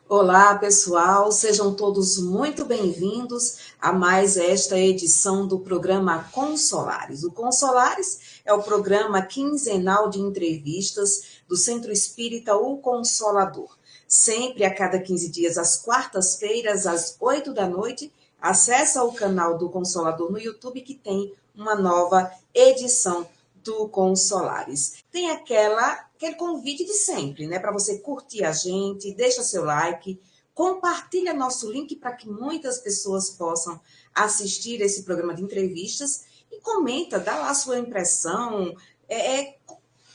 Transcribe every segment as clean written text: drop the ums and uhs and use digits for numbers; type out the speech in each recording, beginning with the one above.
Olá, pessoal, sejam todos muito bem-vindos a mais esta edição do programa Consolares. O Consolares é o programa quinzenal de entrevistas do Centro Espírita O Consolador. Sempre a cada 15 dias, às quartas-feiras, às 8 da noite, acessa o canal do Consolador no YouTube que tem uma nova edição do Consolares. Tem aquele convite de sempre, né? Para você curtir a gente, deixa seu like, compartilha nosso link para que muitas pessoas possam assistir esse programa de entrevistas e comenta, dá lá a sua impressão,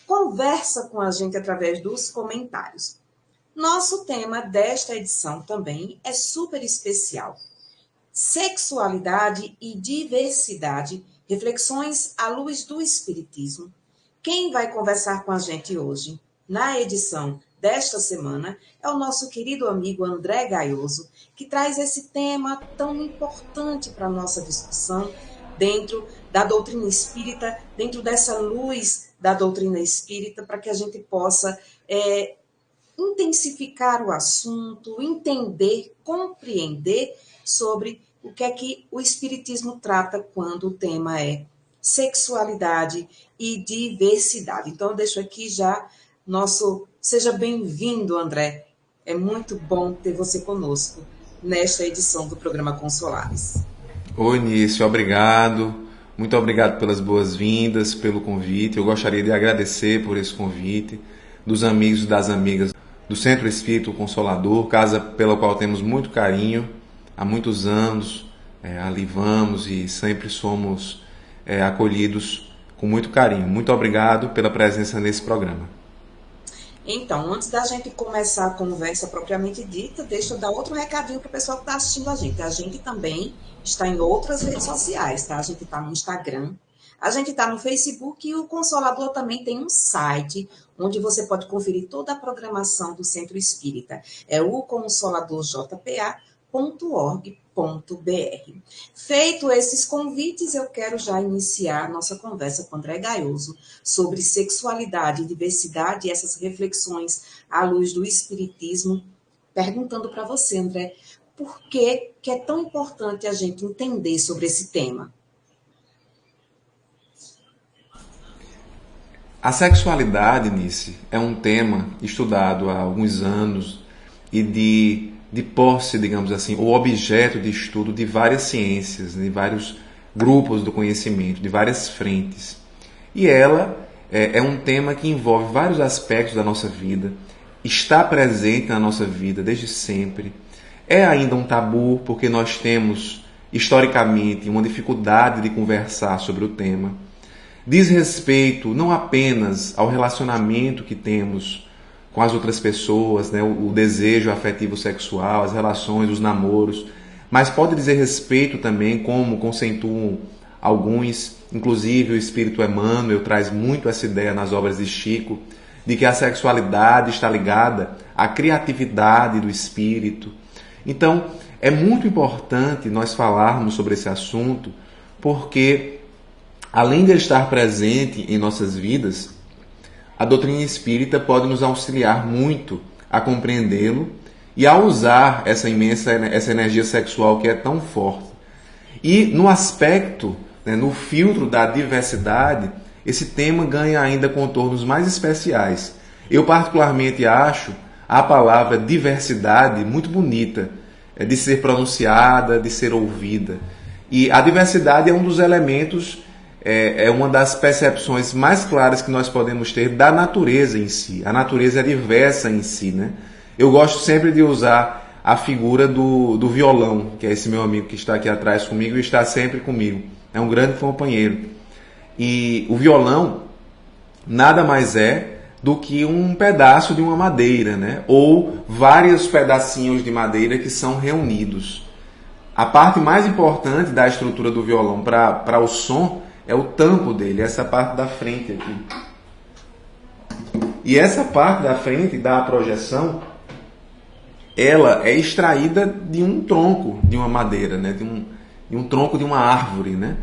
conversa com a gente através dos comentários. Nosso tema desta edição também é super especial. Sexualidade e diversidade, reflexões à luz do Espiritismo. Quem vai conversar com a gente hoje, na edição desta semana, é o nosso querido amigo André Gaioso, que traz esse tema tão importante para a nossa discussão dentro da doutrina espírita, dentro dessa luz da doutrina espírita, para que a gente possa intensificar o assunto, entender, compreender sobre o que é que o Espiritismo trata quando o tema é sexualidade e diversidade. Então, eu deixo aqui já Seja bem-vindo, André. É muito bom ter você conosco nesta edição do programa Consolares. Oi, Nício, obrigado. Muito obrigado pelas boas-vindas, pelo convite. Eu gostaria de agradecer por esse convite dos amigos e das amigas do Centro Espírita O Consolador, casa pela qual temos muito carinho. Há muitos anos ali vamos e sempre somos acolhidos com muito carinho. Muito obrigado pela presença nesse programa. Então, antes da gente começar a conversa propriamente dita, deixa eu dar outro recadinho para o pessoal que está assistindo a gente. A gente também está em outras redes sociais, tá? A gente está no Instagram, a gente está no Facebook e o Consolador também tem um site onde você pode conferir toda a programação do Centro Espírita. É o consoladorjpa.org.br. Feito esses convites, eu quero já iniciar nossa conversa com André Gaioso sobre sexualidade e diversidade e essas reflexões à luz do Espiritismo, perguntando para você, André, por que é tão importante a gente entender sobre esse tema? A sexualidade, Nice, é um tema estudado há alguns anos e de posse, digamos assim, o objeto de estudo de várias ciências, de vários grupos do conhecimento, de várias frentes. E ela é um tema que envolve vários aspectos da nossa vida, está presente na nossa vida desde sempre. É ainda um tabu porque nós temos, historicamente, uma dificuldade de conversar sobre o tema. Diz respeito não apenas ao relacionamento que temos com as outras pessoas, né, o desejo afetivo sexual, as relações, os namoros, mas pode dizer respeito também, como conceituam alguns, inclusive o Espírito Emmanuel traz muito essa ideia nas obras de Chico, de que a sexualidade está ligada à criatividade do espírito. Então, é muito importante nós falarmos sobre esse assunto, porque além de estar presente em nossas vidas, a doutrina espírita pode nos auxiliar muito a compreendê-lo e a usar essa energia sexual que é tão forte. E no aspecto, no filtro da diversidade, esse tema ganha ainda contornos mais especiais. Eu particularmente acho a palavra diversidade muito bonita, de ser pronunciada, de ser ouvida. E a diversidade é um dos elementos, é uma das percepções mais claras que nós podemos ter da natureza em si. A natureza é diversa em si, né? Eu gosto sempre de usar a figura do violão, que é esse meu amigo que está aqui atrás comigo e está sempre comigo. É um grande companheiro. E o violão nada mais é do que um pedaço de uma madeira, né? Ou vários pedacinhos de madeira que são reunidos. A parte mais importante da estrutura do violão para o som é o tampo dele, essa parte da frente aqui. E essa parte da frente da projeção, ela é extraída de um tronco de uma madeira, né? de um tronco de uma árvore, né?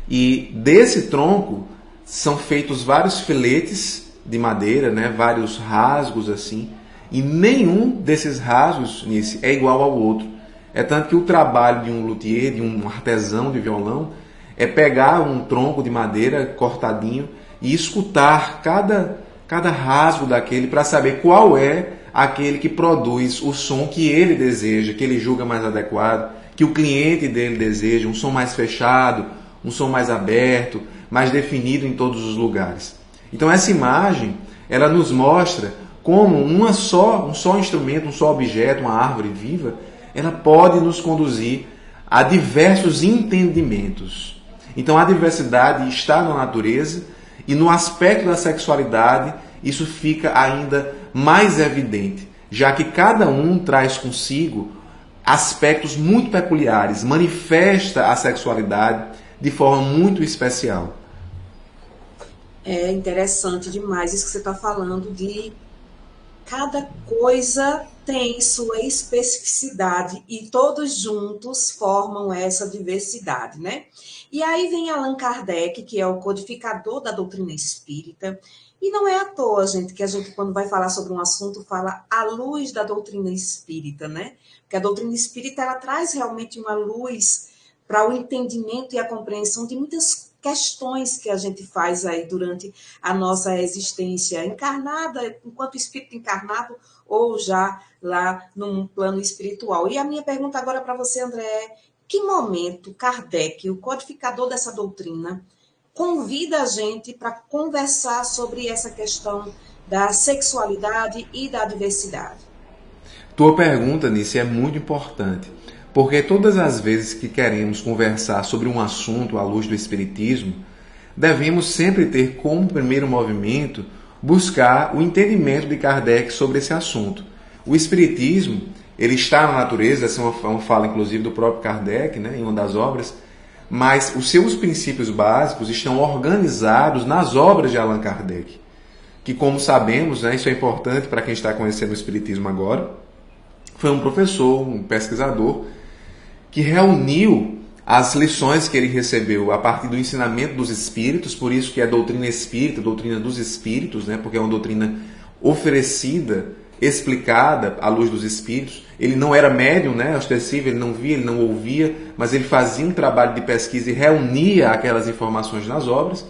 E desse tronco são feitos vários filetes de madeira, né, vários rasgos assim, e nenhum desses rasgos Nice, é igual ao outro. É tanto que o trabalho de um luthier, de um artesão de violão, é pegar um tronco de madeira cortadinho e escutar cada rasgo daquele para saber qual é aquele que produz o som que ele deseja, que ele julga mais adequado, que o cliente dele deseja, um som mais fechado, um som mais aberto, mais definido em todos os lugares. Então essa imagem, ela nos mostra como um só instrumento, um só objeto, uma árvore viva, ela pode nos conduzir a diversos entendimentos. Então a diversidade está na natureza e no aspecto da sexualidade isso fica ainda mais evidente, já que cada um traz consigo aspectos muito peculiares, manifesta a sexualidade de forma muito especial. É interessante demais isso que você está falando, de cada coisa tem sua especificidade e todos juntos formam essa diversidade, né? E aí vem Allan Kardec, que é o codificador da doutrina espírita, e não é à toa, gente, que a gente, quando vai falar sobre um assunto, fala à luz da doutrina espírita, né? Porque a doutrina espírita, ela traz realmente uma luz para o entendimento e a compreensão de muitas questões que a gente faz aí durante a nossa existência encarnada, enquanto espírito encarnado, ou já lá num plano espiritual. E a minha pergunta agora para você, André, é: que momento Kardec, o codificador dessa doutrina, convida a gente para conversar sobre essa questão da sexualidade e da diversidade? Tua pergunta, Nice, é muito importante, porque todas as vezes que queremos conversar sobre um assunto à luz do Espiritismo, devemos sempre ter como primeiro movimento buscar o entendimento de Kardec sobre esse assunto. O Espiritismo, ele está na natureza, essa é uma fala inclusive do próprio Kardec, né, em uma das obras, mas os seus princípios básicos estão organizados nas obras de Allan Kardec, que, como sabemos, né, isso é importante para quem está conhecendo o Espiritismo agora, foi um professor, um pesquisador, que reuniu as lições que ele recebeu a partir do ensinamento dos espíritos, por isso que é doutrina espírita, doutrina dos espíritos, né, porque é uma doutrina oferecida, explicada à luz dos espíritos. Ele não era médium, né, ostensivo, ele não via, ele não ouvia, mas ele fazia um trabalho de pesquisa e reunia aquelas informações nas obras.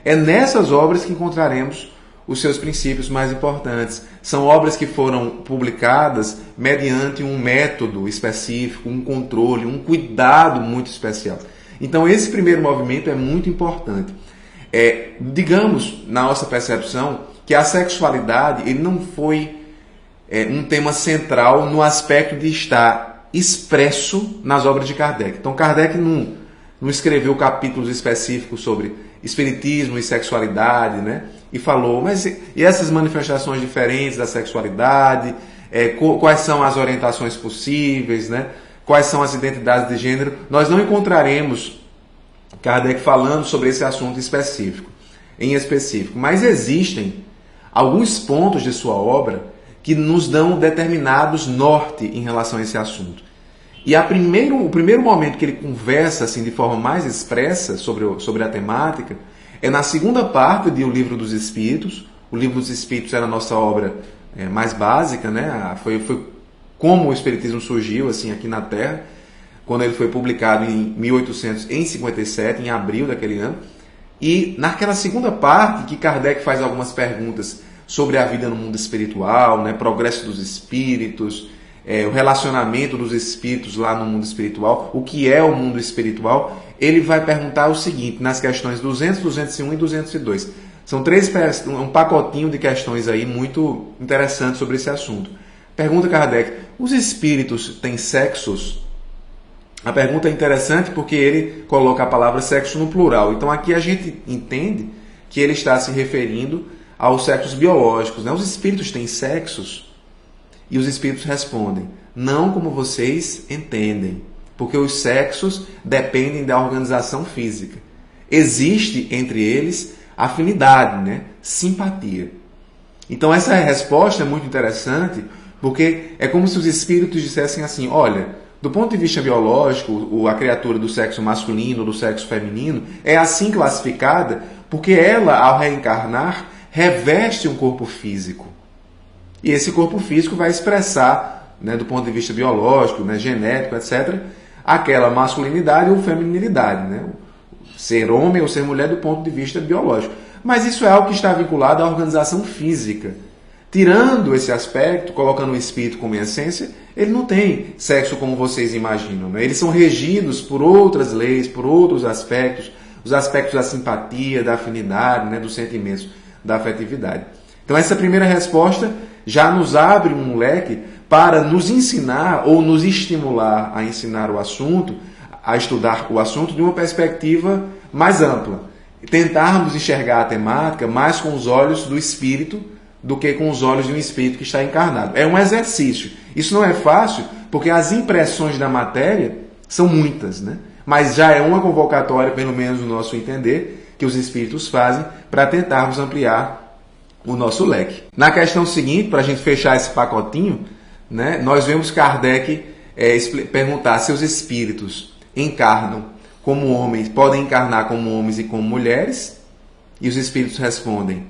É nessas obras que encontraremos os seus princípios mais importantes. São obras que foram publicadas mediante um método específico, um controle, um cuidado muito especial. Então esse primeiro movimento é muito importante. Digamos, na nossa percepção, que a sexualidade ele não foi um tema central no aspecto de estar expresso nas obras de Kardec. Então Kardec não escreveu capítulos específicos sobre espiritismo e sexualidade, né? E falou, mas e essas manifestações diferentes da sexualidade, quais são as orientações possíveis, né? Quais são as identidades de gênero? Nós não encontraremos Kardec falando sobre esse assunto em específico, mas existem alguns pontos de sua obra que nos dão determinados norte em relação a esse assunto. E o primeiro momento que ele conversa assim, de forma mais expressa sobre a temática é na segunda parte do Livro dos Espíritos. O Livro dos Espíritos era a nossa obra mais básica, né? Foi como o Espiritismo surgiu assim, aqui na Terra, quando ele foi publicado em 1857, em abril daquele ano. E naquela segunda parte, que Kardec faz algumas perguntas sobre a vida no mundo espiritual, né? Progresso dos espíritos, o relacionamento dos espíritos lá no mundo espiritual, o que é o mundo espiritual, ele vai perguntar o seguinte, nas questões 200, 201 e 202. São um pacotinho de questões aí muito interessantes sobre esse assunto. Pergunta Kardec, os espíritos têm sexos? A pergunta é interessante porque ele coloca a palavra sexo no plural. Então aqui a gente entende que ele está se referindo aos sexos biológicos, né? Os espíritos têm sexos? E os espíritos respondem, não como vocês entendem, porque os sexos dependem da organização física. Existe entre eles afinidade, né? Simpatia. Então essa resposta é muito interessante, porque é como se os espíritos dissessem assim, olha, do ponto de vista biológico, a criatura do sexo masculino ou do sexo feminino é assim classificada Porque ela, ao reencarnar, reveste um corpo físico. E esse corpo físico vai expressar, né, do ponto de vista biológico, né, genético, etc., aquela masculinidade ou feminilidade, né? Ser homem ou ser mulher do ponto de vista biológico. Mas isso é algo que está vinculado à organização física. Tirando esse aspecto, colocando o espírito como essência, ele não tem sexo como vocês imaginam, né? Eles são regidos por outras leis, por outros aspectos, os aspectos da simpatia, da afinidade, né, dos sentimentos, da afetividade. Então essa primeira resposta já nos abre um leque para nos ensinar ou nos estimular a ensinar o assunto, a estudar o assunto de uma perspectiva mais ampla. Tentarmos enxergar a temática mais com os olhos do espírito do que com os olhos de um espírito que está encarnado. É um exercício. Isso não é fácil, porque as impressões da matéria são muitas, né? Mas já é uma convocatória, pelo menos no nosso entender, que os espíritos fazem para tentarmos ampliar o nosso leque. Na questão seguinte, para a gente fechar esse pacotinho, né, nós vemos Kardec perguntar se os espíritos encarnam como homens, podem encarnar como homens e como mulheres, e os espíritos respondem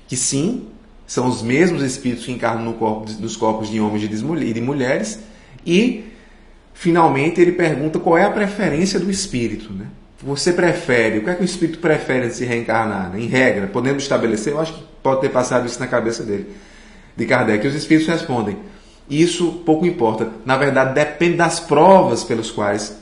que sim, são os mesmos espíritos que encarnam nos corpos de homens e de mulheres, e finalmente ele pergunta qual é a preferência do espírito, né? Você prefere, o que é que o espírito prefere de se reencarnar, né? Em regra, podemos estabelecer, eu acho que pode ter passado isso na cabeça dele, de Kardec, e os espíritos respondem, isso pouco importa, na verdade depende das provas pelas quais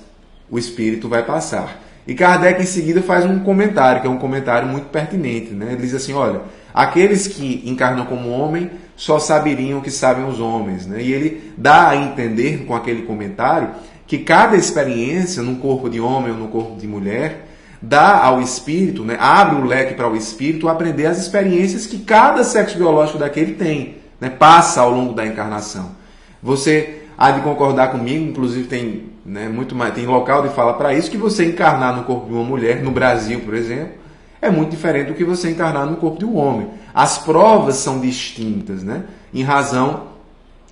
o espírito vai passar. E Kardec em seguida faz um comentário, que é um comentário muito pertinente, né? Ele diz assim, olha, aqueles que encarnam como homem só saberiam o que sabem os homens, né? E ele dá a entender com aquele comentário que cada experiência num corpo de homem ou no corpo de mulher dá ao espírito, né, abre o leque para o espírito aprender as experiências que cada sexo biológico daquele tem, né, passa ao longo da encarnação. Você há de concordar comigo, inclusive tem, né, muito mais, tem local de fala para isso, que você encarnar no corpo de uma mulher, no Brasil, por exemplo, é muito diferente do que você encarnar no corpo de um homem. As provas são distintas, né, em razão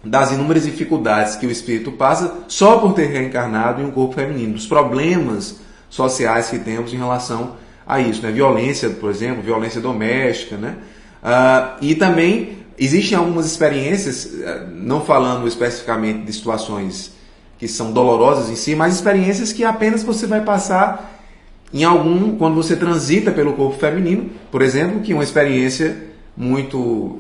das inúmeras dificuldades que o espírito passa só por ter reencarnado em um corpo feminino, dos problemas sociais que temos em relação a isso, né? Violência, por exemplo, violência doméstica, né? E também existem algumas experiências, não falando especificamente de situações que são dolorosas em si, mas experiências que apenas você vai passar quando você transita pelo corpo feminino, por exemplo, que é uma experiência muito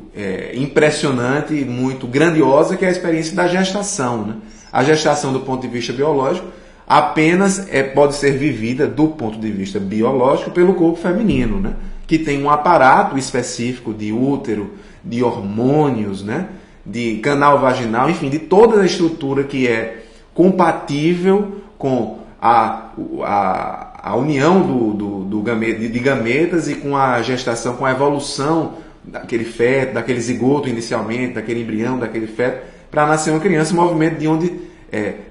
impressionante, muito grandiosa, que é a experiência da gestação, né? A gestação, do ponto de vista biológico, apenas pode ser vivida, do ponto de vista biológico, pelo corpo feminino, né? Que tem um aparato específico de útero, de hormônios, né? De canal vaginal, enfim, de toda a estrutura que é compatível com a união de gametas e com a gestação, com a evolução daquele feto, daquele zigoto inicialmente, daquele embrião, daquele feto, para nascer uma criança, um movimento de onde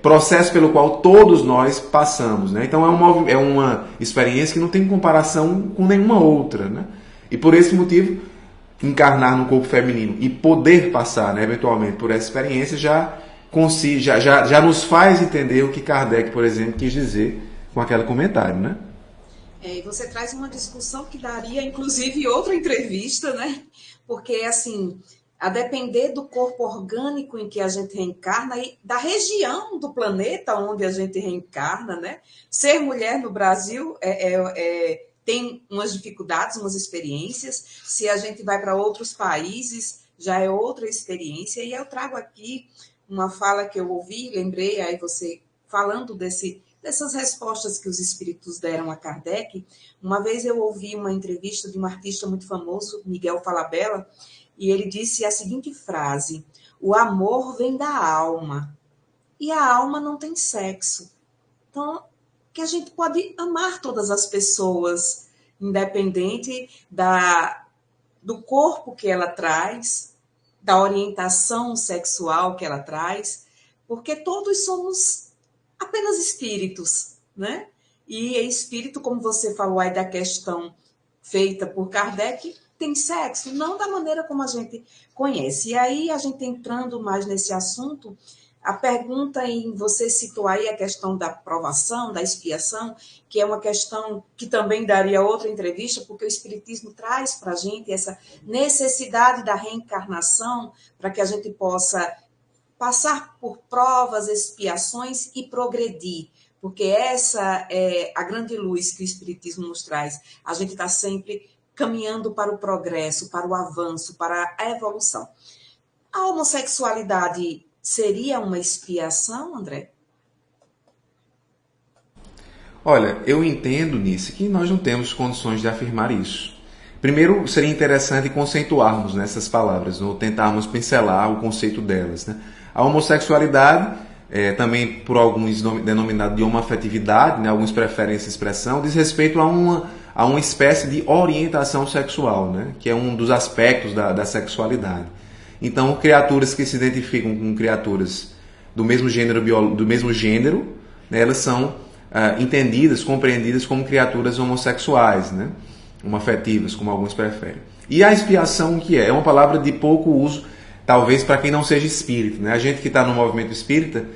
processo pelo qual todos nós passamos, né? Então é uma experiência que não tem comparação com nenhuma outra, né? E por esse motivo, encarnar no corpo feminino e poder passar, né, eventualmente por essa experiência já nos faz entender o que Kardec, por exemplo, quis dizer com aquele comentário, né? E você traz uma discussão que daria, inclusive, outra entrevista, né? Porque, assim, a depender do corpo orgânico em que a gente reencarna e da região do planeta onde a gente reencarna, né? Ser mulher no Brasil tem umas dificuldades, umas experiências. Se a gente vai para outros países, já é outra experiência. E eu trago aqui uma fala que eu ouvi, lembrei, aí você falando dessas respostas que os espíritos deram a Kardec. Uma vez eu ouvi uma entrevista de um artista muito famoso, Miguel Falabella, e ele disse a seguinte frase: o amor vem da alma, e a alma não tem sexo. Então, que a gente pode amar todas as pessoas, independente do corpo que ela traz, da orientação sexual que ela traz, porque todos somos apenas espíritos, né? E espírito, como você falou aí da questão feita por Kardec, tem sexo? Não da maneira como a gente conhece. E aí, a gente entrando mais nesse assunto, A pergunta em você citou aí a questão da provação, da expiação, que é uma questão que também daria outra entrevista, porque o Espiritismo traz para a gente essa necessidade da reencarnação para que a gente possa passar por provas, expiações e progredir, porque essa é a grande luz que o Espiritismo nos traz. A gente está sempre caminhando para o progresso, para o avanço, para a evolução. A homossexualidade seria uma expiação, André? Olha, eu entendo, Nice, que nós não temos condições de afirmar isso. Primeiro, seria interessante conceituarmos nessas palavras, ou tentarmos pincelar o conceito delas. Né? A homossexualidade, também por alguns denominado de homoafetividade, né? Alguns preferem essa expressão, diz respeito a uma espécie de orientação sexual, né? Que é um dos aspectos da sexualidade. Então, criaturas que se identificam com criaturas do mesmo gênero, né? Elas são entendidas, compreendidas como criaturas homossexuais, né? Homoafetivas, como alguns preferem. E a expiação, o que é? É uma palavra de pouco uso, talvez para quem não seja espírita. Né? A gente que está no movimento espírita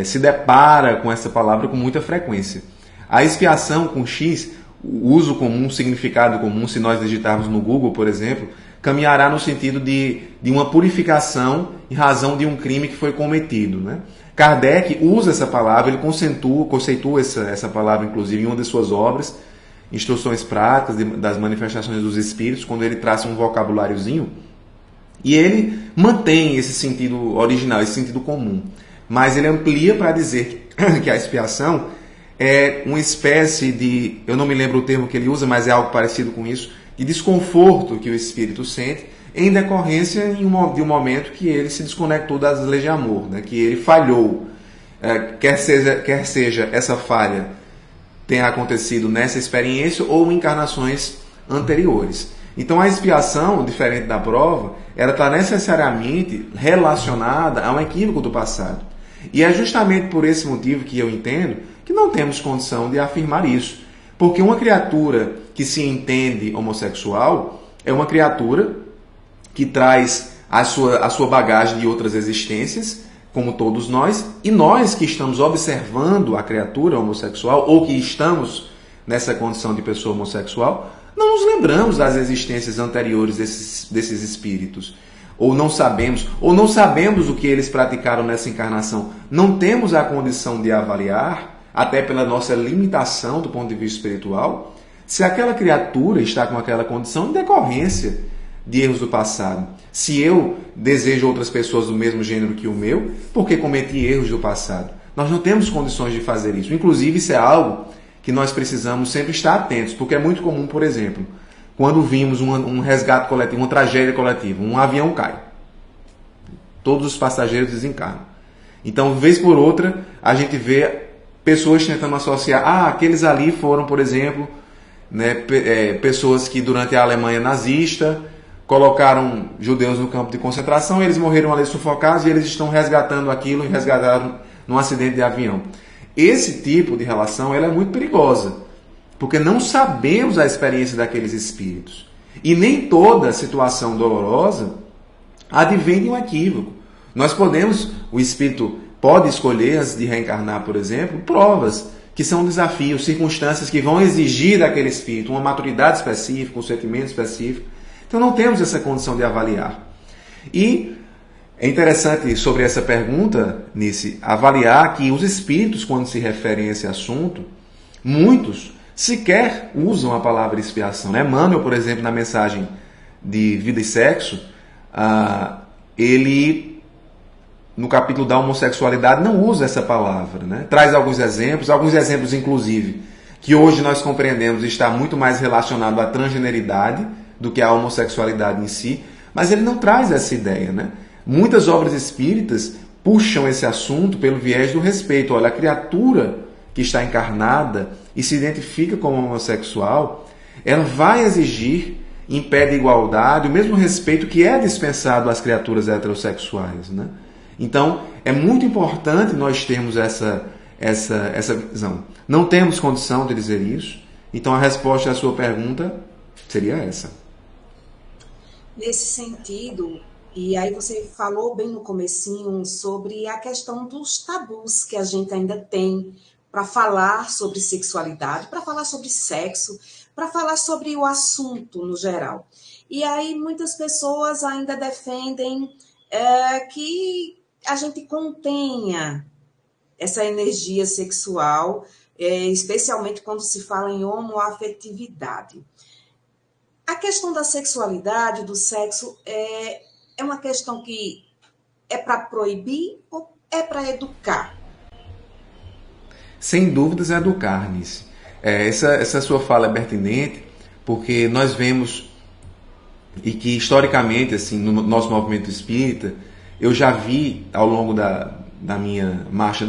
se depara com essa palavra com muita frequência. A expiação, com X, o uso comum, o significado comum, se nós digitarmos no Google, por exemplo, caminhará no sentido de uma purificação em razão de um crime que foi cometido. Né? Kardec usa essa palavra, ele conceitua essa palavra, inclusive, em uma de suas obras, Instruções Práticas das Manifestações dos Espíritos, quando ele traça um vocabuláriozinho, e ele mantém esse sentido original, esse sentido comum. Mas ele amplia para dizer que a expiação é uma espécie de, eu não me lembro o termo que ele usa, mas é algo parecido com isso, de desconforto que o espírito sente em decorrência de um momento que ele se desconectou das leis de amor, né? Que ele falhou. Quer seja essa falha tenha acontecido nessa experiência ou em encarnações anteriores. Então a expiação, diferente da prova, ela está necessariamente relacionada a um equívoco do passado. E é justamente por esse motivo que eu entendo que não temos condição de afirmar isso. Porque uma criatura que se entende homossexual é uma criatura que traz a sua bagagem de outras existências, como todos nós, e nós que estamos observando a criatura homossexual, ou que estamos nessa condição de pessoa homossexual, não nos lembramos das existências anteriores desses espíritos. Ou não sabemos o que eles praticaram nessa encarnação. Não temos a condição de avaliar, até pela nossa limitação do ponto de vista espiritual, se aquela criatura está com aquela condição em decorrência de erros do passado. Se eu desejo outras pessoas do mesmo gênero que o meu, porque cometi erros do passado. Nós não temos condições de fazer isso. Inclusive, isso é algo que nós precisamos sempre estar atentos, porque é muito comum, por exemplo, quando vimos um resgate coletivo, uma tragédia coletiva, um avião cai. Todos os passageiros desencarnam. Então, vez por outra, a gente vê pessoas tentando associar, aqueles ali foram, por exemplo, né, pessoas que durante a Alemanha nazista colocaram judeus no campo de concentração, eles morreram ali sufocados e eles estão resgatando aquilo e resgataram num acidente de avião. Esse tipo de relação ela é muito perigosa, porque não sabemos a experiência daqueles espíritos. E nem toda situação dolorosa advém de um equívoco. O espírito pode escolher, antes de reencarnar, por exemplo, provas que são desafios, circunstâncias que vão exigir daquele espírito uma maturidade específica, um sentimento específico. Então não temos essa condição de avaliar. E é interessante sobre essa pergunta, Nice, avaliar que os espíritos, quando se referem a esse assunto, muitos sequer usam a palavra expiação. Emmanuel, por exemplo, na mensagem de Vida e Sexo, ele, no capítulo da homossexualidade, não usa essa palavra. Né? Traz alguns exemplos inclusive, que hoje nós compreendemos está muito mais relacionado à transgeneridade do que à homossexualidade em si, mas ele não traz essa ideia. Né? Muitas obras espíritas puxam esse assunto pelo viés do respeito. Olha, a criatura que está encarnada e se identifica como homossexual, ela vai exigir, em pé de igualdade, o mesmo respeito que é dispensado às criaturas heterossexuais. Né? Então, é muito importante nós termos essa visão. Não temos condição de dizer isso, então a resposta à sua pergunta seria essa. Nesse sentido, E aí você falou bem no comecinho sobre a questão dos tabus que a gente ainda tem para falar sobre sexualidade, para falar sobre sexo, para falar sobre o assunto no geral. E aí muitas pessoas ainda defendem que a gente contenha essa energia sexual, especialmente quando se fala em homoafetividade. A questão da sexualidade, do sexo, é uma questão que é para proibir ou é para educar? Sem dúvidas é educar, Nice. Essa sua fala é pertinente porque nós vemos e que historicamente, assim, no nosso movimento espírita, eu já vi ao longo da minha marcha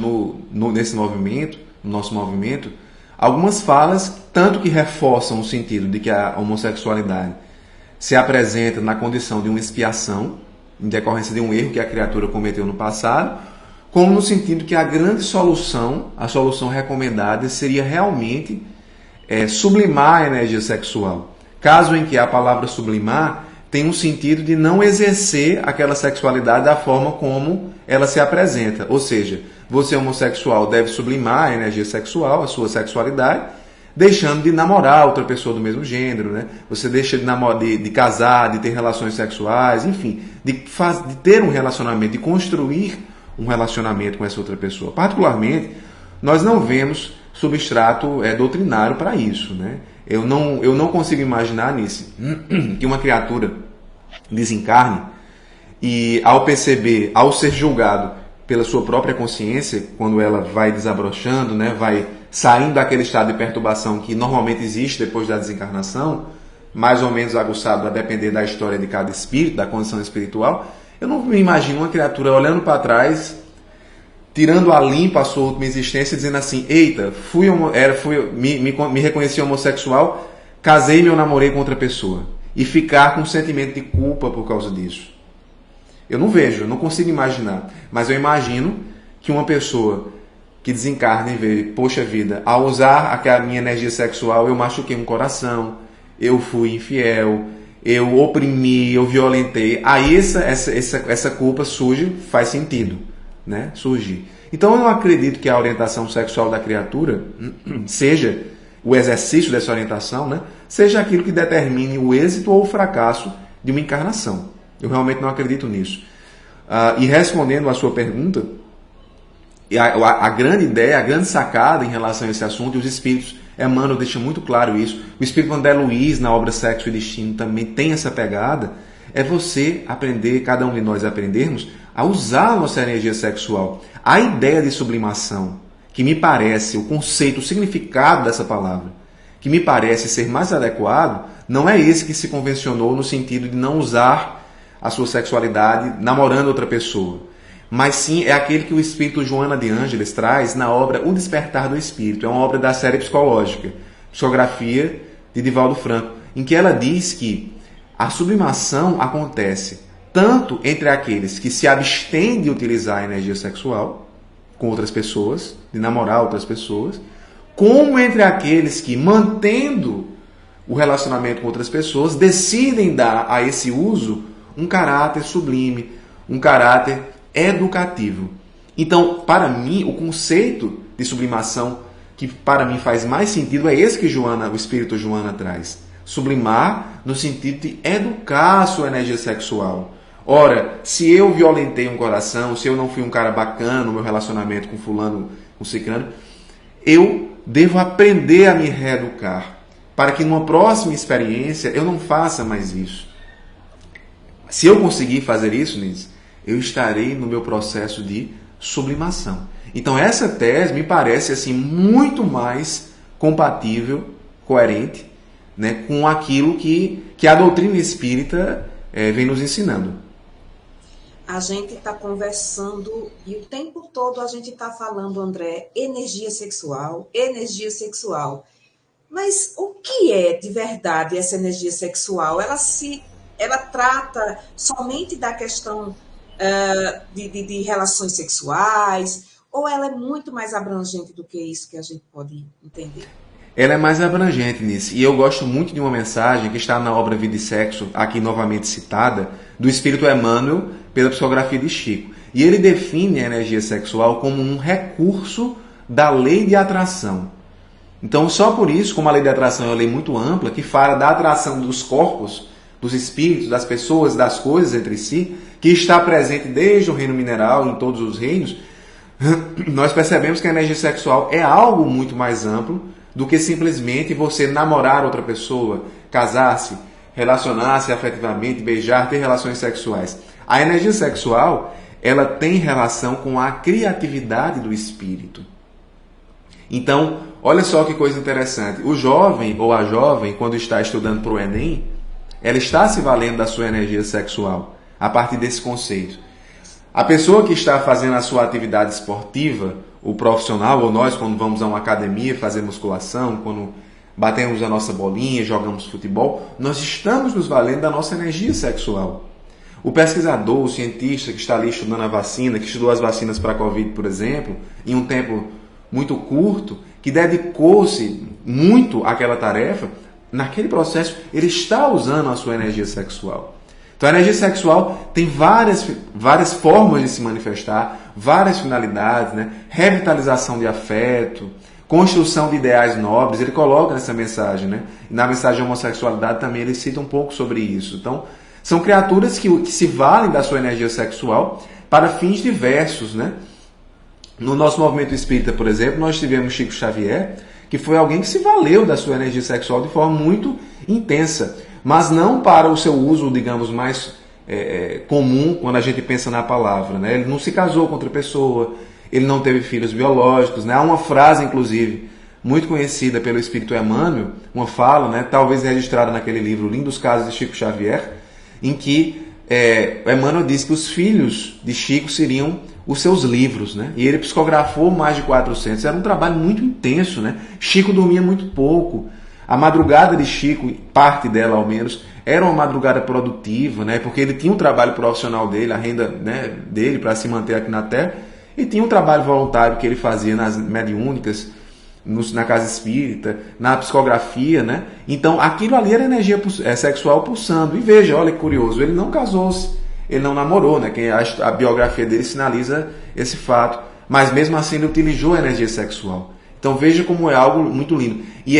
nesse movimento, no nosso movimento, algumas falas, tanto que reforçam o sentido de que a homossexualidade se apresenta na condição de uma expiação, em decorrência de um erro que a criatura cometeu no passado, como no sentido que a grande solução, a solução recomendada, seria realmente sublimar a energia sexual. Caso em que a palavra sublimar tem um sentido de não exercer aquela sexualidade da forma como ela se apresenta. Ou seja, você homossexual deve sublimar a energia sexual, a sua sexualidade, deixando de namorar outra pessoa do mesmo gênero, né? Você deixa de casar, de ter relações sexuais, enfim, de ter um relacionamento, de construir um relacionamento com essa outra pessoa. Particularmente, nós não vemos substrato doutrinário para isso, né? Eu não consigo imaginar nisso que uma criatura desencarne e ao perceber, ao ser julgado pela sua própria consciência, quando ela vai desabrochando, né, vai saindo daquele estado de perturbação que normalmente existe depois da desencarnação, mais ou menos aguçado a depender da história de cada espírito, da condição espiritual, eu não me imagino uma criatura olhando para trás, tirando a limpa a sua última existência, dizendo assim: eita, me reconheci homossexual, casei e me namorei com outra pessoa. E ficar com um sentimento de culpa por causa disso. Eu não vejo, eu não consigo imaginar. Mas eu imagino que uma pessoa que desencarna e vê, poxa vida, ao usar a minha energia sexual, eu machuquei um coração, eu fui infiel, eu oprimi, eu violentei. Aí essa culpa surge, faz sentido, né? Surge. Então eu não acredito que a orientação sexual da criatura seja o exercício dessa orientação, né? Seja aquilo que determine o êxito ou o fracasso de uma encarnação. Eu realmente não acredito nisso. E respondendo à sua pergunta, a grande ideia, a grande sacada em relação a esse assunto, e os espíritos Emmanuel deixa muito claro isso, o espírito André Luiz, na obra Sexo e Destino, também tem essa pegada, é você aprender, cada um de nós aprendermos, a usar a nossa energia sexual. A ideia de sublimação, que me parece, o conceito, o significado dessa palavra, que me parece ser mais adequado, não é esse que se convencionou no sentido de não usar a sua sexualidade namorando outra pessoa, mas sim é aquele que o espírito Joana de Ângeles traz na obra O Despertar do Espírito. É uma obra da série psicológica, psicografia de Divaldo Franco, em que ela diz que a sublimação acontece tanto entre aqueles que se abstêm de utilizar a energia sexual com outras pessoas, de namorar outras pessoas, como entre aqueles que, mantendo o relacionamento com outras pessoas, decidem dar a esse uso um caráter sublime, um caráter educativo. Então, para mim, o conceito de sublimação que para mim faz mais sentido é esse que o espírito Joana traz. Sublimar no sentido de educar a sua energia sexual. Ora, se eu violentei um coração, se eu não fui um cara bacana no meu relacionamento com fulano, com ciclano, eu devo aprender a me reeducar, para que numa próxima experiência eu não faça mais isso. Se eu conseguir fazer isso, Nise, eu estarei no meu processo de sublimação. Então essa tese me parece assim muito mais compatível, coerente, né, com aquilo que a doutrina espírita vem nos ensinando. A gente está conversando e o tempo todo a gente está falando, André, energia sexual, energia sexual. Mas o que é de verdade essa energia sexual? Ela trata somente da questão de relações sexuais, ou ela é muito mais abrangente do que isso que a gente pode entender? ela é mais abrangente nisso. E eu gosto muito de uma mensagem que está na obra Vida e Sexo, aqui novamente citada, do Espírito Emmanuel, pela psicografia de Chico. E ele define a energia sexual como um recurso da lei de atração. Então, só por isso, como a lei de atração é uma lei muito ampla, que fala da atração dos corpos, dos espíritos, das pessoas, das coisas entre si, que está presente desde o reino mineral, em todos os reinos, nós percebemos que a energia sexual é algo muito mais amplo do que simplesmente você namorar outra pessoa, casar-se, relacionar-se afetivamente, beijar, ter relações sexuais. A energia sexual, ela tem relação com a criatividade do espírito. Então, olha só que coisa interessante. O jovem ou a jovem, quando está estudando para o Enem, ela está se valendo da sua energia sexual, a partir desse conceito. A pessoa que está fazendo a sua atividade esportiva, o profissional, ou nós quando vamos a uma academia fazer musculação, quando batemos a nossa bolinha, jogamos futebol, nós estamos nos valendo da nossa energia sexual. O pesquisador, o cientista que está ali estudando a vacina, que estudou as vacinas para a Covid, por exemplo, em um tempo muito curto, que dedicou-se muito àquela tarefa, naquele processo ele está usando a sua energia sexual. Então a energia sexual tem várias formas de se manifestar, várias finalidades, né? Revitalização de afeto, construção de ideais nobres, ele coloca nessa mensagem, né? E na mensagem de homossexualidade também ele cita um pouco sobre isso. Então, são criaturas que se valem da sua energia sexual para fins diversos, né? No nosso movimento espírita, por exemplo, nós tivemos Chico Xavier, que foi alguém que se valeu da sua energia sexual de forma muito intensa, mas não para o seu uso, digamos, mais comum quando a gente pensa na palavra, né? Ele não se casou com outra pessoa, ele não teve filhos biológicos, né? Há uma frase, inclusive, muito conhecida pelo Espírito Emmanuel, uma fala, né? Talvez registrada naquele livro Lindos Casos de Chico Xavier, em que Emmanuel diz que os filhos de Chico seriam os seus livros, né? E ele psicografou mais de 400. Era um trabalho muito intenso, né? Chico dormia muito pouco. A madrugada de Chico, parte dela ao menos, era uma madrugada produtiva, né? Porque ele tinha um trabalho profissional dele, a renda, né, dele para se manter aqui na Terra, e tinha um trabalho voluntário que ele fazia nas mediúnicas, na casa espírita, na psicografia, né? Então aquilo ali era energia sexual pulsando. E veja, olha que curioso, ele não casou-se, ele não namorou, né? A biografia dele sinaliza esse fato, mas mesmo assim ele utilizou a energia sexual. Então veja como é algo muito lindo. E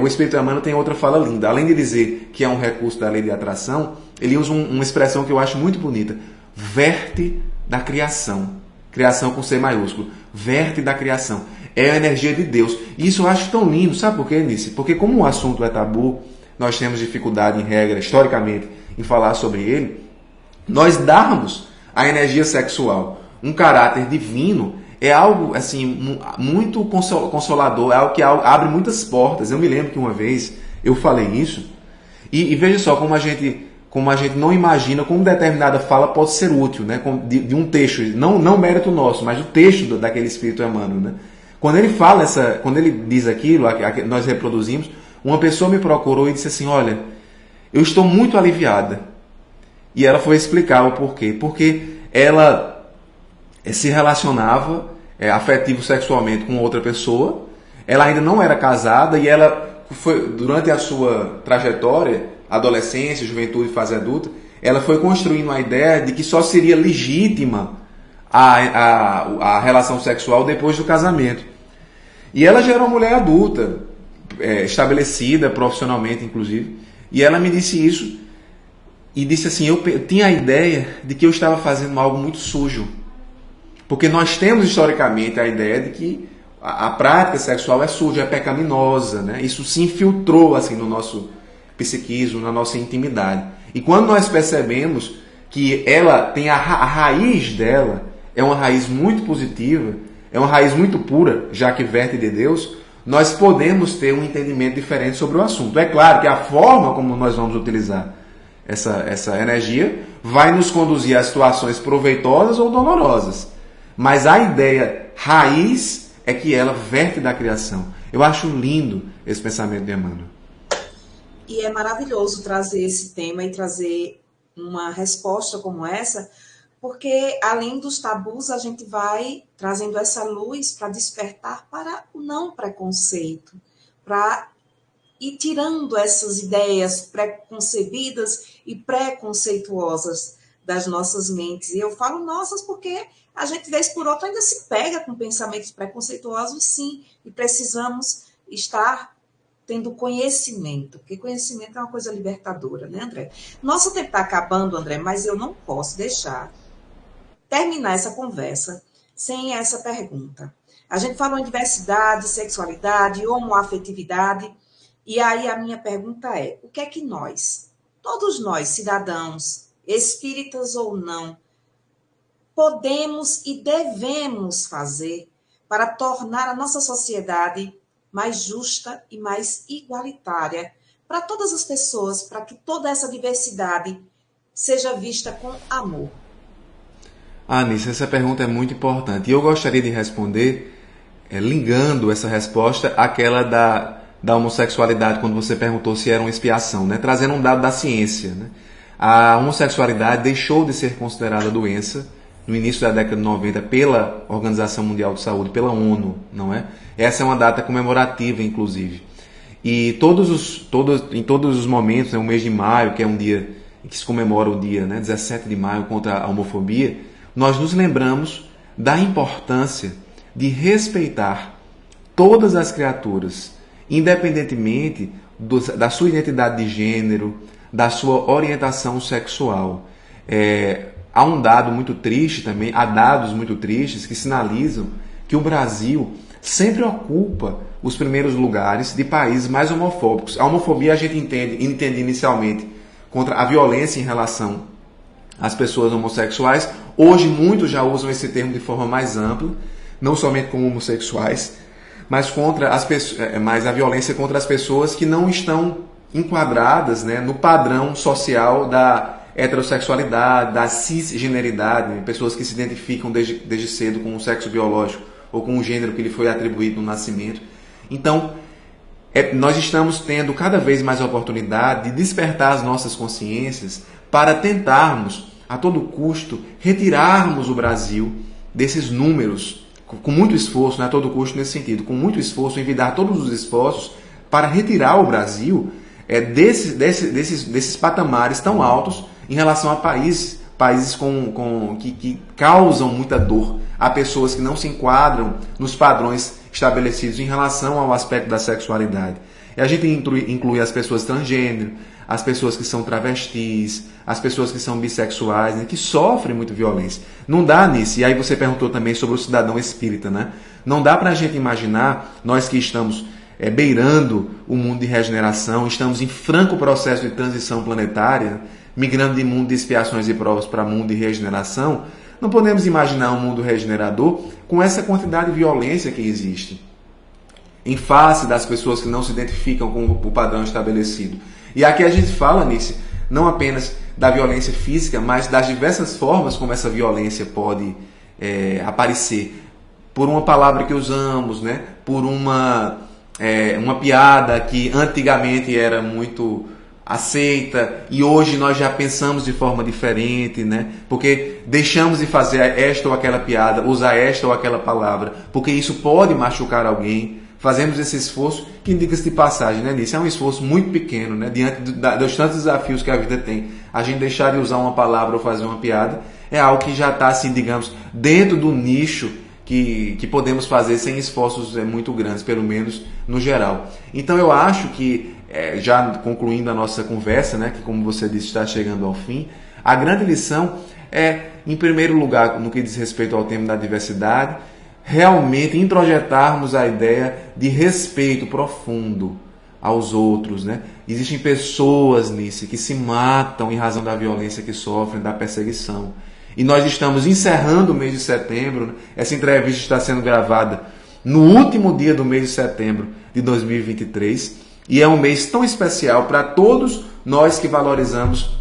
o Espírito Emmanuel tem outra fala linda. Além de dizer que é um recurso da lei de atração, ele usa uma expressão que eu acho muito bonita: verte da criação. Criação com C maiúsculo. Verte da criação. É a energia de Deus. E isso eu acho tão lindo. Sabe por quê, Nice? Porque como o assunto é tabu, nós temos dificuldade, em regra, historicamente, em falar sobre ele, nós darmos à energia sexual um caráter divino é algo assim muito consolador, é algo que abre muitas portas. Eu me lembro que uma vez eu falei isso, e veja só como a gente não imagina como determinada fala pode ser útil, né? De um texto, não mérito nosso, mas o texto daquele Espírito Emmanuel, né? Quando ele diz aquilo, nós reproduzimos, uma pessoa me procurou e disse assim: olha, eu estou muito aliviada. E ela foi explicar o porquê. Porque ela se relacionava afetivo sexualmente com outra pessoa, ela ainda não era casada, e ela foi, durante a sua trajetória, adolescência, juventude, fase adulta, ela foi construindo a ideia de que só seria legítima a relação sexual depois do casamento. E ela já era uma mulher adulta, estabelecida profissionalmente, inclusive, e ela me disse isso, e disse assim: eu tinha a ideia de que eu estava fazendo algo muito sujo. Porque nós temos historicamente a ideia de que a prática sexual é suja, é pecaminosa, né? Isso se infiltrou assim no nosso psiquismo, na nossa intimidade. E quando nós percebemos que ela tem a raiz dela, é uma raiz muito positiva, é uma raiz muito pura, já que verte de Deus, nós podemos ter um entendimento diferente sobre o assunto. É claro que a forma como nós vamos utilizar essa energia vai nos conduzir a situações proveitosas ou dolorosas. Mas a ideia raiz é que ela verte da criação. Eu acho lindo esse pensamento de Emmanuel. E é maravilhoso trazer esse tema e trazer uma resposta como essa, porque além dos tabus, a gente vai trazendo essa luz para despertar para o não preconceito, para ir tirando essas ideias preconcebidas e preconceituosas das nossas mentes. E eu falo nossas porque a gente, vez por outra, ainda se pega com pensamentos preconceituosos, sim, e precisamos estar tendo conhecimento, porque conhecimento é uma coisa libertadora, né, André? Nosso tempo está acabando, André, mas eu não posso deixar terminar essa conversa sem essa pergunta. A gente falou em diversidade, sexualidade, homoafetividade, e aí a minha pergunta é, o que é que nós, todos nós, cidadãos, espíritas ou não, podemos e devemos fazer para tornar a nossa sociedade mais justa e mais igualitária para todas as pessoas, para que toda essa diversidade seja vista com amor? Anice, essa pergunta é muito importante e eu gostaria de responder ligando essa resposta àquela da homossexualidade, quando você perguntou se era uma expiação, né? Trazendo um dado da ciência, né? A homossexualidade deixou de ser considerada doença no início da década de 90 pela Organização Mundial de Saúde, pela ONU, não é? Essa é uma data comemorativa, inclusive. E em todos os momentos, né, o mês de maio, que é um dia que se comemora o dia, né, 17 de maio, contra a homofobia, nós nos lembramos da importância de respeitar todas as criaturas, independentemente da sua identidade de gênero, da sua orientação sexual. Há um dado muito triste também, há dados muito tristes que sinalizam que o Brasil sempre ocupa os primeiros lugares de países mais homofóbicos. A homofobia a gente entende inicialmente contra a violência em relação às pessoas homossexuais. Hoje muitos já usam esse termo de forma mais ampla, não somente como homossexuais, mas a violência contra as pessoas que não estão enquadradas, né, no padrão social da heterossexualidade, da cisgeneridade, né, pessoas que se identificam desde cedo com o sexo biológico ou com o gênero que lhe foi atribuído no nascimento. Então, nós estamos tendo cada vez mais a oportunidade de despertar as nossas consciências para tentarmos, a todo custo, retirarmos o Brasil desses números, com muito esforço, não é a todo custo nesse sentido, com muito esforço, envidar todos os esforços para retirar o Brasil desses patamares tão altos em relação a países que causam muita dor a pessoas que não se enquadram nos padrões estabelecidos em relação ao aspecto da sexualidade. E a gente inclui as pessoas transgênero, as pessoas que são travestis, as pessoas que são bissexuais, né, que sofrem muito violência. Não dá nisso, e aí você perguntou também sobre o cidadão espírita, né? Não dá para a gente imaginar, nós que estamos beirando o mundo de regeneração, estamos em franco processo de transição planetária, migrando de mundo de expiações e provas para mundo de regeneração, não podemos imaginar um mundo regenerador com essa quantidade de violência que existe em face das pessoas que não se identificam com o padrão estabelecido. E aqui a gente fala nisso, não apenas da violência física, mas das diversas formas como essa violência pode aparecer. Por uma palavra que usamos, né? Por uma piada que antigamente era muito aceita e hoje nós já pensamos de forma diferente, né? Porque deixamos de fazer esta ou aquela piada, usar esta ou aquela palavra, porque isso pode machucar alguém. Fazemos esse esforço, que indica-se de passagem, né, Nisso? É um esforço muito pequeno, né? Diante dos tantos desafios que a vida tem. A gente deixar de usar uma palavra ou fazer uma piada é algo que já está, assim, digamos, dentro do nicho que podemos fazer sem esforços muito grandes, pelo menos no geral. Então eu acho que, já concluindo a nossa conversa, né, que como você disse está chegando ao fim, a grande lição é, em primeiro lugar, no que diz respeito ao tema da diversidade, realmente introjetarmos a ideia de respeito profundo aos outros, né? Existem pessoas nisso que se matam em razão da violência que sofrem, da perseguição. E nós estamos encerrando o mês de setembro, né? Essa entrevista está sendo gravada no último dia do mês de setembro de 2023 e é um mês tão especial para todos nós que valorizamos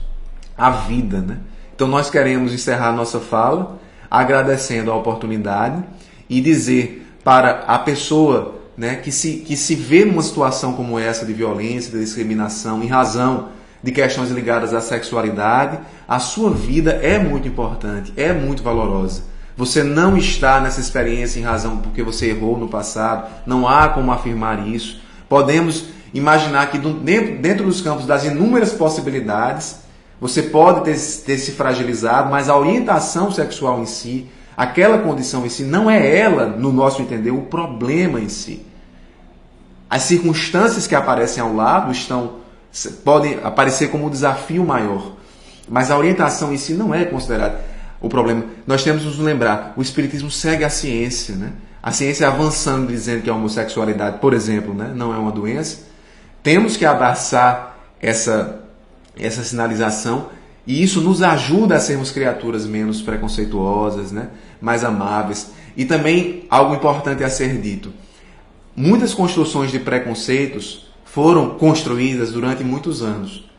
a vida, né? Então nós queremos encerrar nossa fala agradecendo a oportunidade e dizer para a pessoa, né, que se vê numa situação como essa de violência, de discriminação, em razão de questões ligadas à sexualidade, a sua vida é muito importante, é muito valorosa. Você não está nessa experiência em razão porque você errou no passado, não há como afirmar isso, Podemos imaginar que dentro dos campos das inúmeras possibilidades, você pode ter se fragilizado, mas a orientação sexual em si, aquela condição em si, não é ela, no nosso entender, o problema em si. As circunstâncias que aparecem ao lado podem aparecer como um desafio maior, mas a orientação em si não é considerada o problema. Nós temos que nos lembrar, o Espiritismo segue a ciência, né? A ciência avançando, dizendo que a homossexualidade, por exemplo, né, não é uma doença. Temos que abraçar essa sinalização, e isso nos ajuda a sermos criaturas menos preconceituosas, né, mais amáveis. E também algo importante a ser dito. Muitas construções de preconceitos foram construídas durante muitos anos.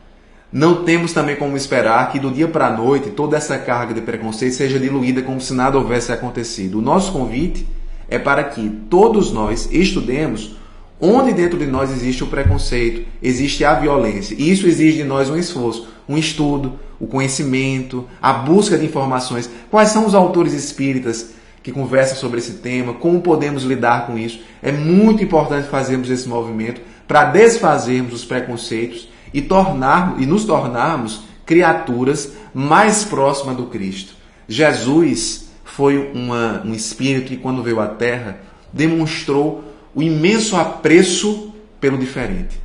Não temos também como esperar que do dia para a noite toda essa carga de preconceito seja diluída como se nada houvesse acontecido. O nosso convite é para que todos nós estudemos onde dentro de nós existe o preconceito, existe a violência. E isso exige de nós um esforço, um estudo, o conhecimento, a busca de informações. Quais são os autores espíritas que conversam sobre esse tema? Como podemos lidar com isso? É muito importante fazermos esse movimento para desfazermos os preconceitos e nos tornarmos criaturas mais próximas do Cristo. Jesus foi um espírito que, quando veio à Terra, demonstrou o imenso apreço pelo diferente.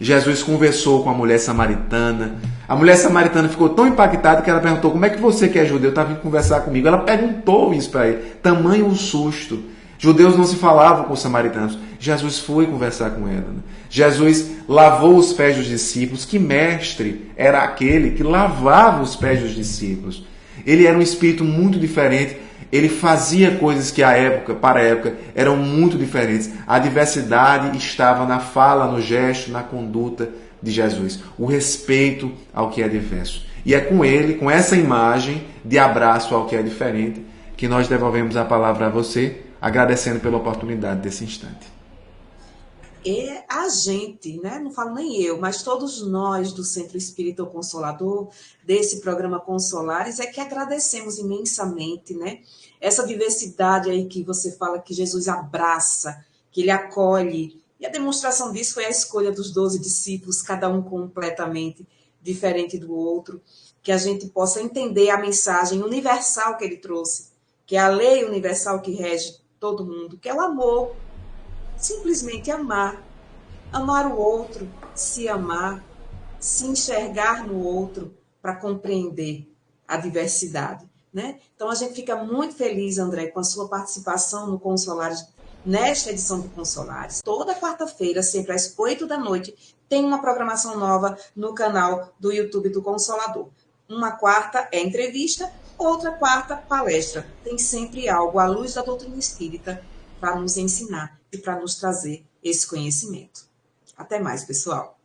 Jesus conversou com a mulher samaritana. A mulher samaritana ficou tão impactada que ela perguntou: como é que você, que é judeu, está vindo conversar comigo? Ela perguntou isso para ele. Tamanho um susto. Judeus não se falavam com os samaritanos. Jesus foi conversar com ela. Né? Jesus lavou os pés dos discípulos. Que mestre era aquele que lavava os pés dos discípulos? Ele era um espírito muito diferente. Ele fazia coisas que para a época eram muito diferentes. A diversidade estava na fala, no gesto, na conduta de Jesus. O respeito ao que é diverso. E é com ele, com essa imagem de abraço ao que é diferente, que nós devolvemos a palavra a você, agradecendo pela oportunidade desse instante. É a gente, né? Não falo nem eu, mas todos nós do Centro Espírita Consolador, desse programa Consolares, é que agradecemos imensamente, né? Essa diversidade aí que você fala que Jesus abraça, que ele acolhe. E a demonstração disso foi a escolha dos 12 discípulos, cada um completamente diferente do outro, que a gente possa entender a mensagem universal que ele trouxe, que é a lei universal que rege todo mundo, que é o amor. Simplesmente amar o outro, se amar, se enxergar no outro para compreender a diversidade, né? Então a gente fica muito feliz, André, com a sua participação no Consolares, nesta edição do Consolares. Toda quarta-feira, sempre às 8 da noite, tem uma programação nova no canal do YouTube do Consolador. Uma quarta é entrevista, outra quarta palestra. Tem sempre algo à luz da doutrina espírita para nos ensinar e para nos trazer esse conhecimento. Até mais, pessoal.